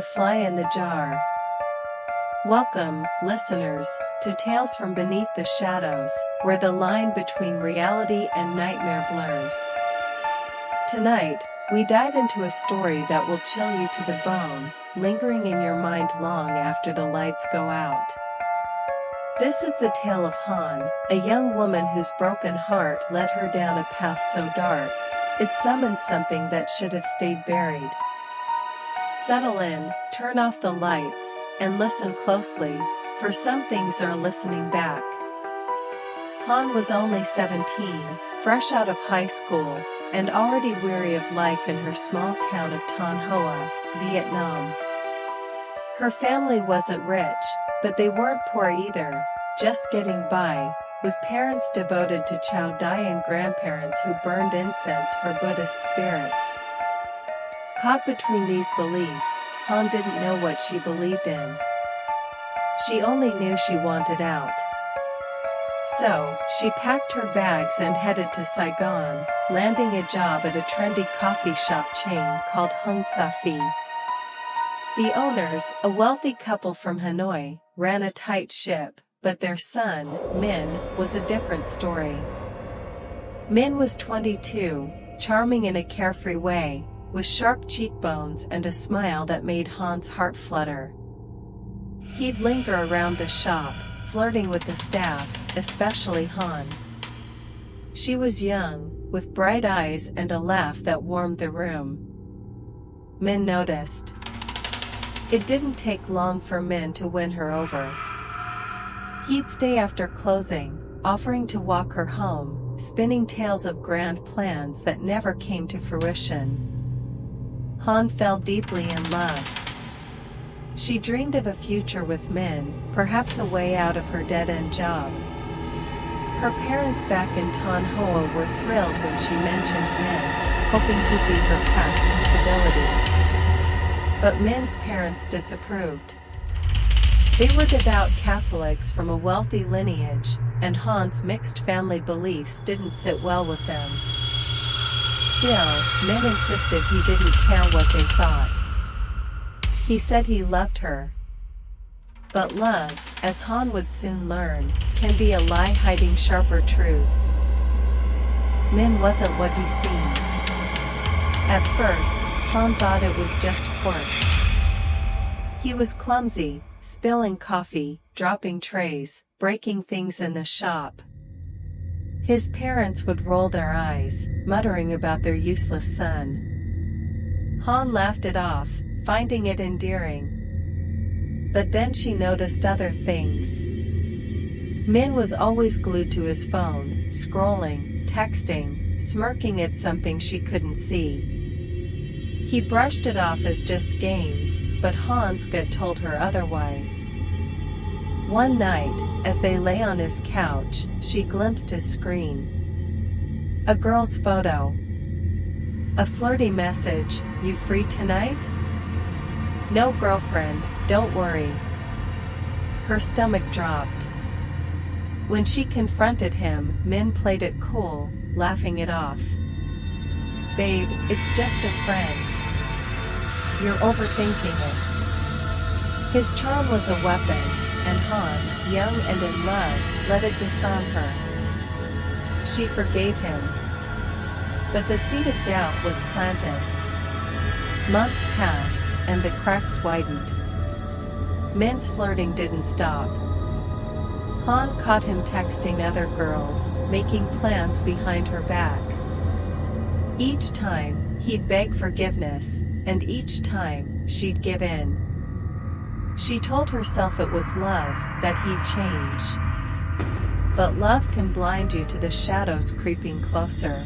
The Fly in the Jar. Welcome, listeners, to Tales from Beneath the Shadows, where the line between reality and nightmare blurs. Tonight, we dive into a story that will chill you to the bone, lingering in your mind long after the lights go out. This is the tale of Han, a young woman whose broken heart led her down a path so dark, it summoned something that should have stayed buried. Settle in, turn off the lights, and listen closely, for some things are listening back. Han was only 17, fresh out of high school, and already weary of life in her small town of Ton Hoa, Vietnam. Her family wasn't rich, but they weren't poor either, just getting by, with parents devoted to Chow Dai and grandparents who burned incense for Buddhist spirits. Caught between these beliefs, Han didn't know what she believed in. She only knew she wanted out. So, she packed her bags and headed to Saigon, landing a job at a trendy coffee shop chain called Hung Sa Phi. The owners, a wealthy couple from Hanoi, ran a tight ship, but their son, Min, was a different story. Min was 22, charming in a carefree way, with sharp cheekbones and a smile that made Han's heart flutter. He'd linger around the shop, flirting with the staff, especially Han. She was young, with bright eyes and a laugh that warmed the room. Min noticed. It didn't take long for Min to win her over. He'd stay after closing, offering to walk her home, spinning tales of grand plans that never came to fruition. Han fell deeply in love. She dreamed of a future with Min, perhaps a way out of her dead-end job. Her parents back in Ton Hoa were thrilled when she mentioned Min, hoping he'd be her path to stability. But Min's parents disapproved. They were devout Catholics from a wealthy lineage, and Han's mixed family beliefs didn't sit well with them. Still, Min insisted he didn't care what they thought. He said he loved her. But love, as Han would soon learn, can be a lie hiding sharper truths. Min wasn't what he seemed. At first, Han thought it was just quirks. He was clumsy, spilling coffee, dropping trays, breaking things in the shop. His parents would roll their eyes, muttering about their useless son. Han laughed it off, finding it endearing. But then she noticed other things. Min was always glued to his phone, scrolling, texting, smirking at something she couldn't see. He brushed it off as just games, but Han's gut told her otherwise. One night, as they lay on his couch, she glimpsed his screen. A girl's photo. A flirty message, "You free tonight?" "No, girlfriend, don't worry." Her stomach dropped. When she confronted him, Min played it cool, laughing it off. "Babe, it's just a friend. You're overthinking it." His charm was a weapon, and Han, young and in love, let it disarm her. She forgave him. But the seed of doubt was planted. Months passed, and the cracks widened. Min's flirting didn't stop. Han caught him texting other girls, making plans behind her back. Each time, he'd beg forgiveness, and each time, she'd give in. She told herself it was love, that he'd change. But love can blind you to the shadows creeping closer.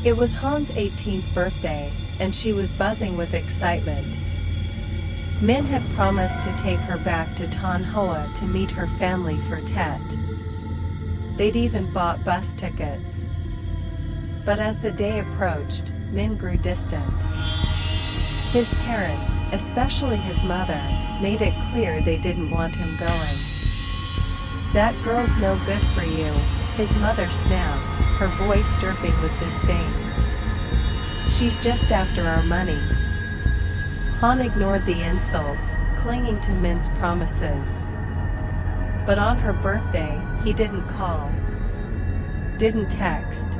It was Han's 18th birthday, and she was buzzing with excitement. Min had promised to take her back to Ton Hoa to meet her family for Tet. They'd even bought bus tickets. But as the day approached, Min grew distant. His parents, especially his mother, made it clear they didn't want him going. "That girl's no good for you," his mother snapped, her voice dripping with disdain. "She's just after our money." Han ignored the insults, clinging to Min's promises. But on her birthday, he didn't call. Didn't text.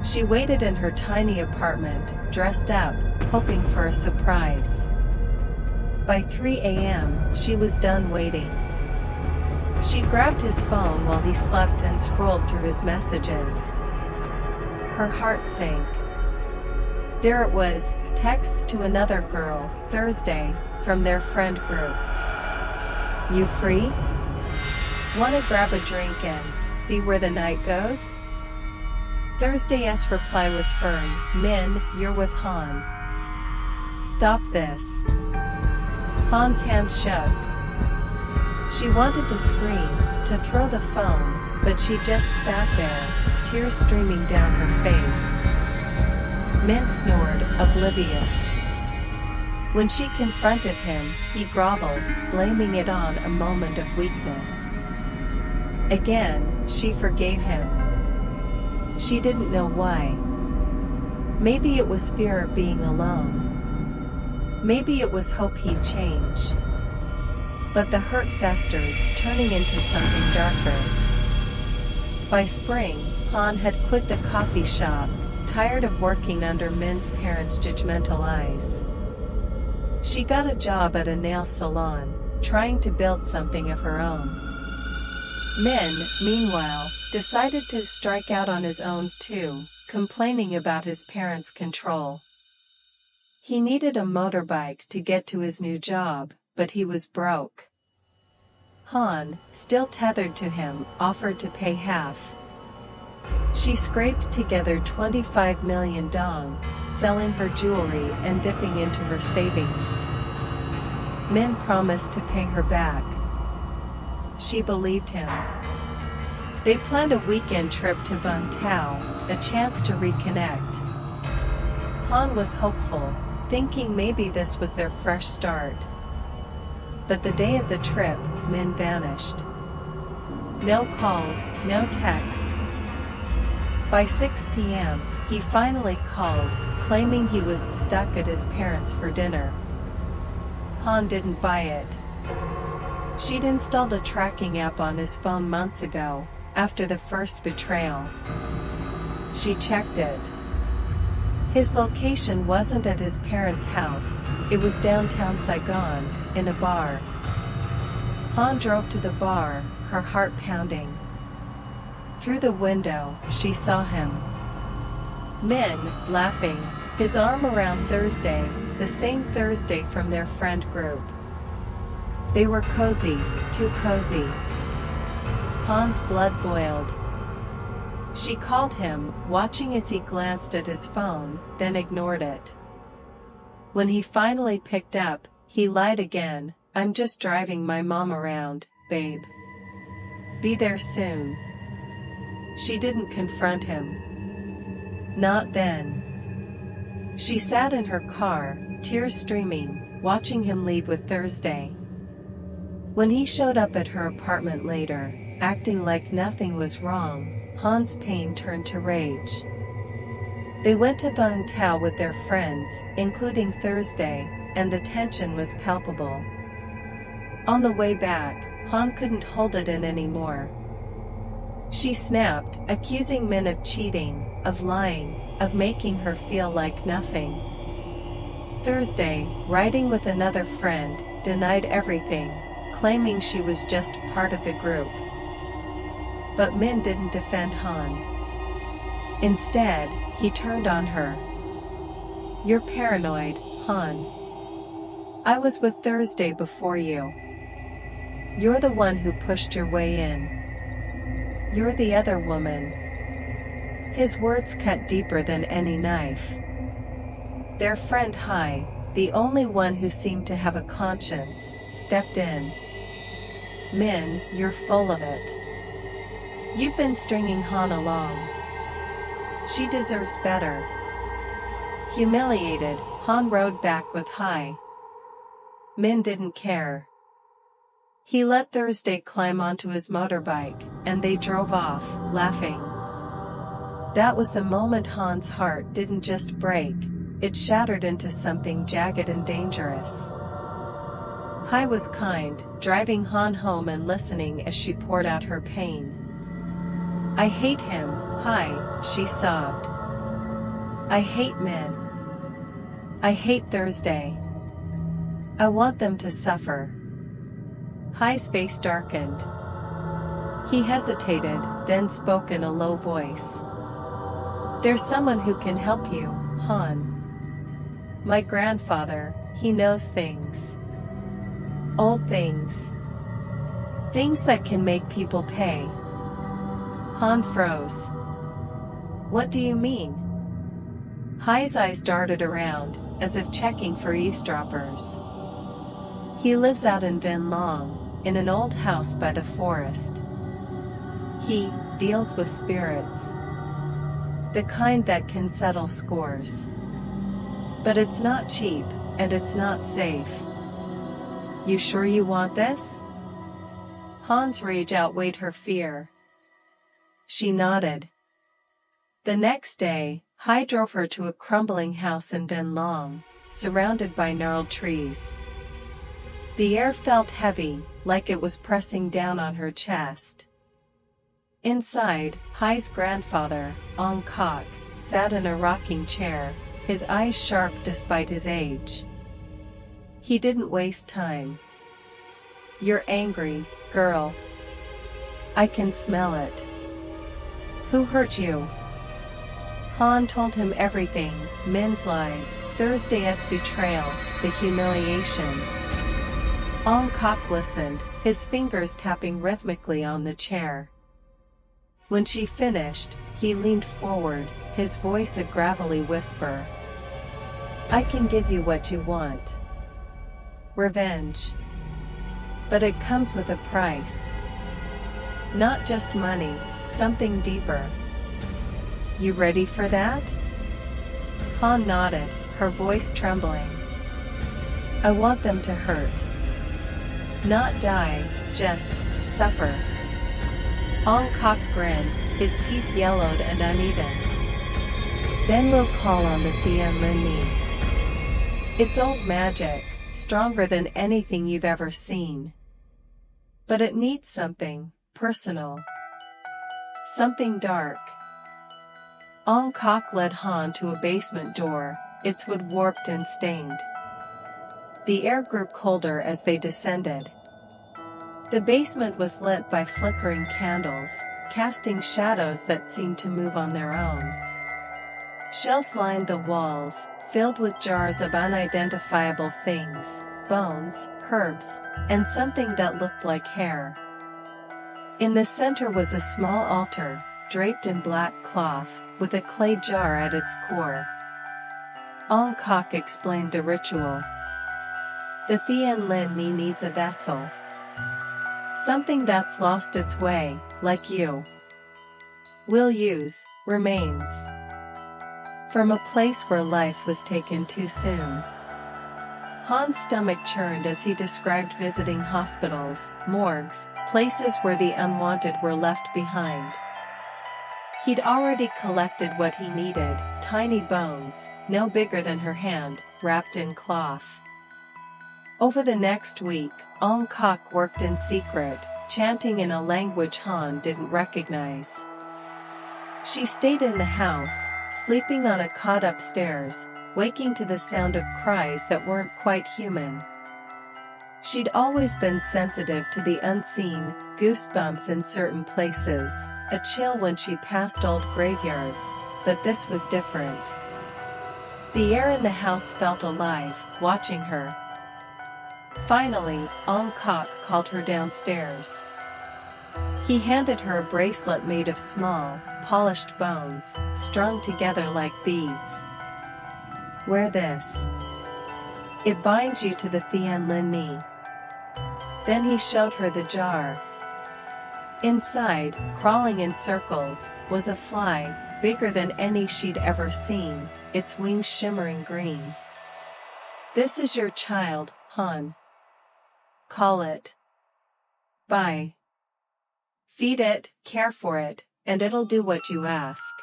She waited in her tiny apartment, dressed up, hoping for a surprise. By 3 a.m., she was done waiting. She grabbed his phone while he slept and scrolled through his messages. Her heart sank. There it was, texts to another girl, Thursday, from their friend group. "You free? Wanna grab a drink and see where the night goes?" Thursday's reply was firm, "Min, you're with Han. Stop this." Han's hands shook. She wanted to scream, to throw the phone, but she just sat there, tears streaming down her face. Min snored, oblivious. When she confronted him, he groveled, blaming it on a moment of weakness. Again, she forgave him. She didn't know why. Maybe it was fear of being alone. Maybe it was hope he'd change. But the hurt festered, turning into something darker. By spring, Han had quit the coffee shop, tired of working under Min's parents' judgmental eyes. She got a job at a nail salon, trying to build something of her own. Min, meanwhile, decided to strike out on his own too, complaining about his parents' control. He needed a motorbike to get to his new job, but he was broke. Han, still tethered to him, offered to pay half. She scraped together 25 million dong, selling her jewelry and dipping into her savings. Min promised to pay her back. She believed him. They planned a weekend trip to Vung Tau, a chance to reconnect. Han was hopeful, thinking maybe this was their fresh start. But the day of the trip, Min vanished. No calls, no texts. By 6 p.m., he finally called, claiming he was stuck at his parents' for dinner. Han didn't buy it. She'd installed a tracking app on his phone months ago, after the first betrayal. She checked it. His location wasn't at his parents' house, it was downtown Saigon, in a bar. Han drove to the bar, her heart pounding. Through the window, she saw him. Min, laughing, his arm around Thursday, the same Thursday from their friend group. They were cozy, too cozy. Han's blood boiled. She called him, watching as he glanced at his phone, then ignored it. When he finally picked up, he lied again, "I'm just driving my mom around, babe. Be there soon." She didn't confront him. Not then. She sat in her car, tears streaming, watching him leave with Thursday. When he showed up at her apartment later, acting like nothing was wrong, Han's pain turned to rage. They went to Vung Tau with their friends, including Thursday, and the tension was palpable. On the way back, Han couldn't hold it in anymore. She snapped, accusing Min of cheating, of lying, of making her feel like nothing. Thursday, riding with another friend, denied everything, claiming she was just part of the group. But Min didn't defend Han. Instead, he turned on her. "You're paranoid, Han. I was with Thursday before you. You're the one who pushed your way in. You're the other woman." His words cut deeper than any knife. Their friend Hai, the only one who seemed to have a conscience, stepped in. "Min, you're full of it. You've been stringing Han along. She deserves better." Humiliated, Han rode back with Hai. Min didn't care. He let Thursday climb onto his motorbike, and they drove off, laughing. That was the moment Han's heart didn't just break, it shattered into something jagged and dangerous. Hai was kind, driving Han home and listening as she poured out her pain. "I hate him, Hai," she sobbed. "I hate men. I hate Thursday. I want them to suffer." Hai's face darkened. He hesitated, then spoke in a low voice. "There's someone who can help you, Han. My grandfather, he knows things. Old things. Things that can make people pay." Han froze. "What do you mean?" Hai's eyes darted around, as if checking for eavesdroppers. "He lives out in Vin Long, in an old house by the forest. He deals with spirits. The kind that can settle scores. But it's not cheap, and it's not safe. You sure you want this?" Han's rage outweighed her fear. She nodded. The next day, Hai drove her to a crumbling house in Vin Long, surrounded by gnarled trees. The air felt heavy, like it was pressing down on her chest. Inside, Hai's grandfather, Ong Kok, sat in a rocking chair, his eyes sharp despite his age. He didn't waste time. "You're angry, girl. I can smell it. Who hurt you?" Han told him everything, Min's lies, Thursday's betrayal, the humiliation. Ong Kok listened, his fingers tapping rhythmically on the chair. When she finished, he leaned forward, his voice a gravelly whisper. "I can give you what you want. Revenge. But it comes with a price. Not just money, something deeper. You ready for that?" Han nodded, her voice trembling. "I want them to hurt. Not die, just suffer." Ong Kok grinned, his teeth yellowed and uneven. "Then we'll call on the Thien Lin Ni. It's old magic, stronger than anything you've ever seen. But it needs something personal. Something dark." Ong Kok led Han to a basement door, its wood warped and stained. The air grew colder as they descended. The basement was lit by flickering candles, casting shadows that seemed to move on their own. Shelves lined the walls, filled with jars of unidentifiable things, bones, herbs, and something that looked like hair. In the center was a small altar, draped in black cloth, with a clay jar at its core. Ong Kok explained the ritual. "The Thien Lin Ni needs a vessel. Something that's lost its way, like you. We'll use remains. From a place where life was taken too soon." Han's stomach churned as he described visiting hospitals, morgues, places where the unwanted were left behind. He'd already collected what he needed, tiny bones, no bigger than her hand, wrapped in cloth. Over the next week, Ong Kok worked in secret, chanting in a language Han didn't recognize. She stayed in the house, sleeping on a cot upstairs, waking to the sound of cries that weren't quite human. She'd always been sensitive to the unseen, goosebumps in certain places, a chill when she passed old graveyards, but this was different. The air in the house felt alive, watching her. Finally, Ong Kok called her downstairs. He handed her a bracelet made of small, polished bones, strung together like beads. "Wear this. It binds you to the Thien Lin Ni." Then he showed her the jar. Inside, crawling in circles, was a fly, bigger than any she'd ever seen, its wings shimmering green. "This is your child, Han. Call it. Bye. Feed it, care for it, and it'll do what you ask."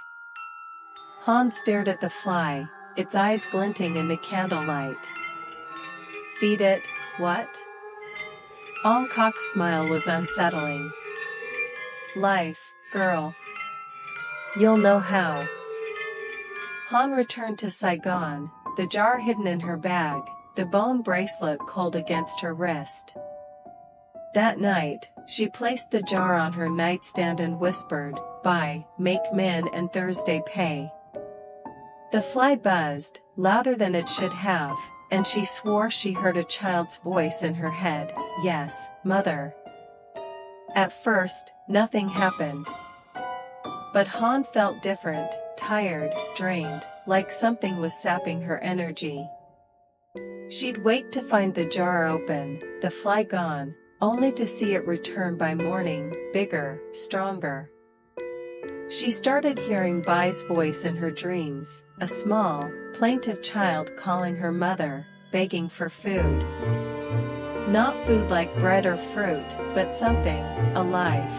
Han stared at the fly, its eyes glinting in the candlelight. Feed it, what? Ong Kok's smile was unsettling. Life, girl. You'll know how. Han returned to Saigon, the jar hidden in her bag, the bone bracelet cold against her wrist. That night, she placed the jar on her nightstand and whispered, "Buy, make men and Thursday pay." The fly buzzed, louder than it should have, and she swore she heard a child's voice in her head, "Yes, mother." At first, nothing happened. But Han felt different, tired, drained, like something was sapping her energy. She'd wake to find the jar open, the fly gone, only to see it return by morning, bigger, stronger. She started hearing Bai's voice in her dreams, a small, plaintive child calling her mother, begging for food. Not food like bread or fruit, but something, alive.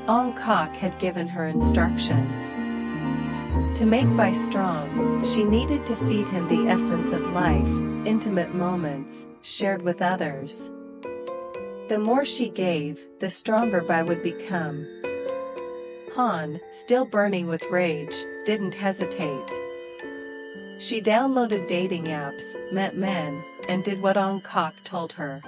Ong Kok had given her instructions. To make Bai strong, she needed to feed him the essence of life, intimate moments, shared with others. The more she gave, the stronger Bai would become. Han, still burning with rage, didn't hesitate. She downloaded dating apps, met men, and did what Ong Kok told her.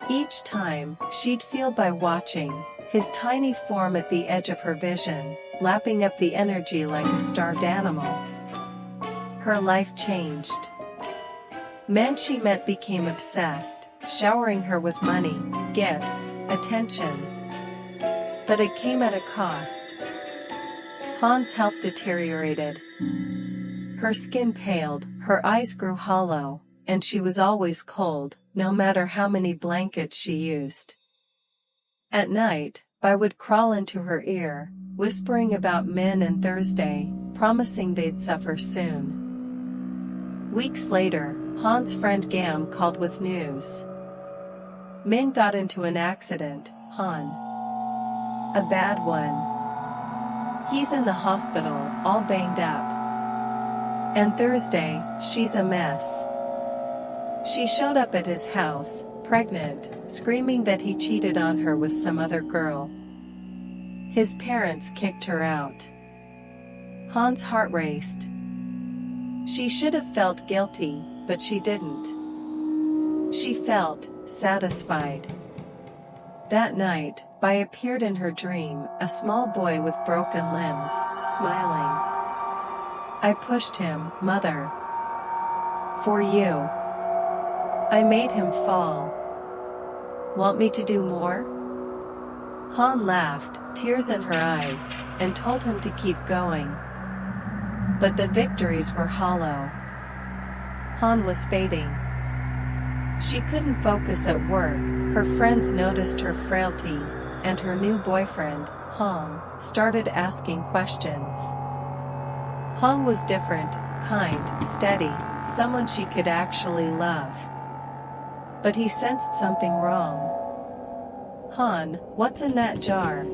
Each time, she'd feel Bai watching, his tiny form at the edge of her vision, lapping up the energy like a starved animal. Her life changed. Men she met became obsessed, showering her with money, gifts, attention. But it came at a cost. Han's health deteriorated. Her skin paled, her eyes grew hollow, and she was always cold, no matter how many blankets she used. At night, Bai would crawl into her ear, whispering about Min and Thursday, promising they'd suffer soon. Weeks later, Han's friend Gam called with news. Min got into an accident, Han. A bad one. He's in the hospital, all banged up. And Thursday, she's a mess. She showed up at his house, pregnant, screaming that he cheated on her with some other girl. His parents kicked her out. Han's heart raced. She should have felt guilty, but she didn't. She felt satisfied. That night, Bai appeared in her dream, a small boy with broken limbs, smiling. I pushed him, mother. For you. I made him fall. Want me to do more? Han laughed, tears in her eyes, and told him to keep going. But the victories were hollow. Han was fading. She couldn't focus at work, her friends noticed her frailty, and her new boyfriend, Hong, started asking questions. Hong was different, kind, steady, someone she could actually love. But he sensed something wrong. Han, what's in that jar?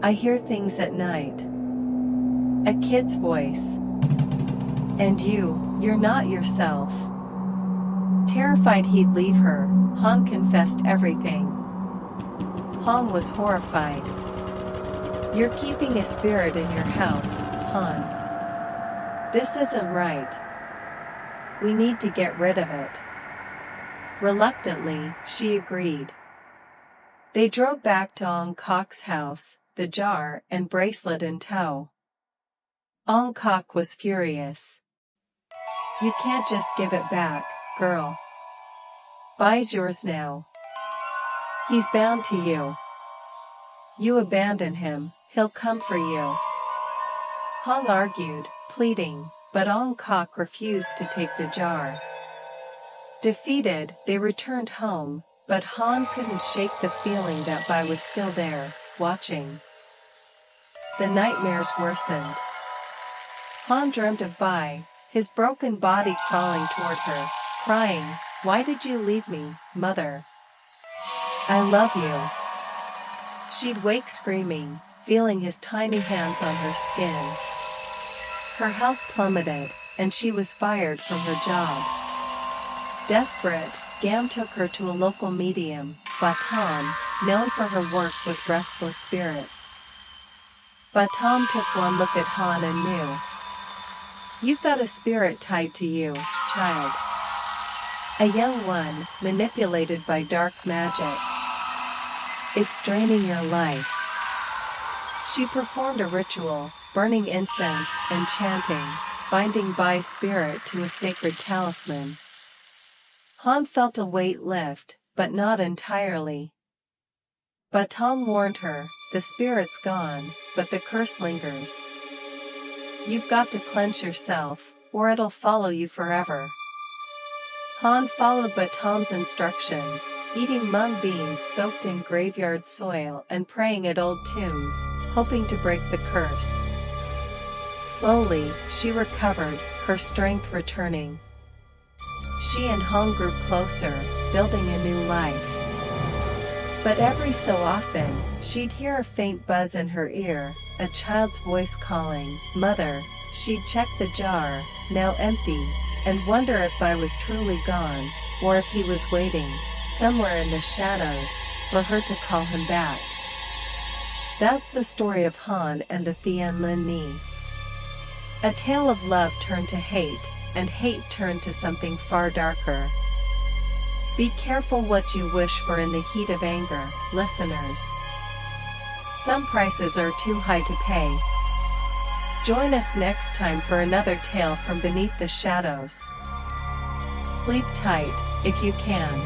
I hear things at night. A kid's voice. And you're not yourself. Terrified he'd leave her, Han confessed everything. Han was horrified. You're keeping a spirit in your house, Han. This isn't right. We need to get rid of it. Reluctantly, she agreed. They drove back to Ong Kok's house, the jar and bracelet in tow. Ong Kok was furious. You can't just give it back, girl. Bai's yours now. He's bound to you. You abandon him, he'll come for you. Hong argued, pleading, but Ong Kok refused to take the jar. Defeated, they returned home, but Han couldn't shake the feeling that Bai was still there, watching. The nightmares worsened. Han dreamt of Bai, his broken body crawling toward her, crying, "Why did you leave me, mother? I love you." She'd wake screaming, feeling his tiny hands on her skin. Her health plummeted, and she was fired from her job. Desperate, Gam took her to a local medium, Batam, known for her work with restless spirits. Batam took one look at Han and knew. "You've got a spirit tied to you, child. A young one, manipulated by dark magic. It's draining your life." She performed a ritual, burning incense and chanting, binding Bai's spirit to a sacred talisman. Han felt a weight lift, but not entirely. Batam warned her, "The spirit's gone, but the curse lingers. You've got to cleanse yourself, or it'll follow you forever." Han followed Batam's instructions, eating mung beans soaked in graveyard soil and praying at old tombs, hoping to break the curse. Slowly, she recovered, her strength returning. She and Han grew closer, building a new life. But every so often, she'd hear a faint buzz in her ear, a child's voice calling, "Mother." She'd check the jar, now empty, and wonder if Bai was truly gone, or if he was waiting, somewhere in the shadows, for her to call him back. That's the story of Han and the Thien Lin Ni. A tale of love turned to hate, and hate turned to something far darker. Be careful what you wish for in the heat of anger, listeners. Some prices are too high to pay. Join us next time for another tale from beneath the shadows. Sleep tight, if you can.